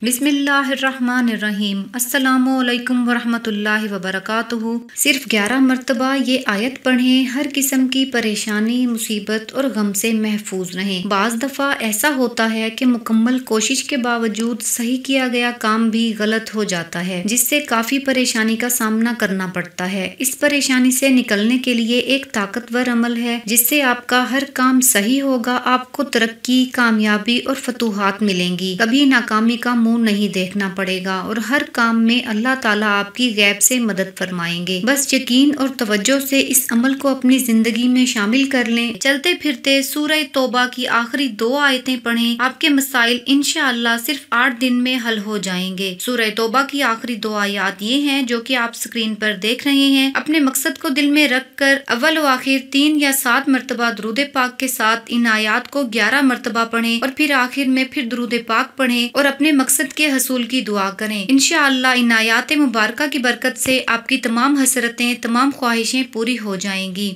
بسم اللہ الرحمن الرحیم۔ السلام علیکم ورحمۃ اللہ وبرکاتہ۔ صرف 11 مرتبہ یہ آیت پڑھیں، ہر قسم کی پریشانی، مصیبت اور غم سے محفوظ رہیں۔ بعض دفعہ ایسا ہوتا ہے کہ مکمل کوشش کے باوجود صحیح کیا گیا کام بھی غلط ہو جاتا ہے، جس سے کافی پریشانی کا سامنا کرنا پڑتا ہے۔ اس پریشانی سے نکلنے کے لیے ایک طاقتور عمل ہے جس سے آپ کا ہر کام صحیح ہوگا، آپ کو ترقی، کامیابی اور فتوحات ملیں گی۔ کبھی ناکامی کا منہ نہیں دیکھنا پڑے گا اور ہر کام میں اللہ تعالیٰ آپ کی غیب سے مدد فرمائیں گے۔ بس یقین اور توجہ سے اس عمل کو اپنی زندگی میں شامل کر لیں۔ چلتے پھرتے سورہ توبہ کی آخری 2 آیتیں پڑھیں، آپ کے مسائل انشاءاللہ صرف 8 دن میں حل ہو جائیں گے۔ سورہ توبہ کی آخری 2 آیات یہ ہیں جو کہ آپ سکرین پر دیکھ رہے ہیں۔ اپنے مقصد کو دل میں رکھ کر اول و آخر 3 یا 7 مرتبہ درود پاک کے ساتھ ان آیات کو 11 مرتبہ پڑھیں اور پھر آخر میں پھر درود پاک پڑھیں اور اپنے مقصد کے حصول کی دعا کریں۔ انشاءاللہ ان آیات مبارکہ کی برکت سے آپ کی تمام حسرتیں، تمام خواہشیں پوری ہو جائیں گی۔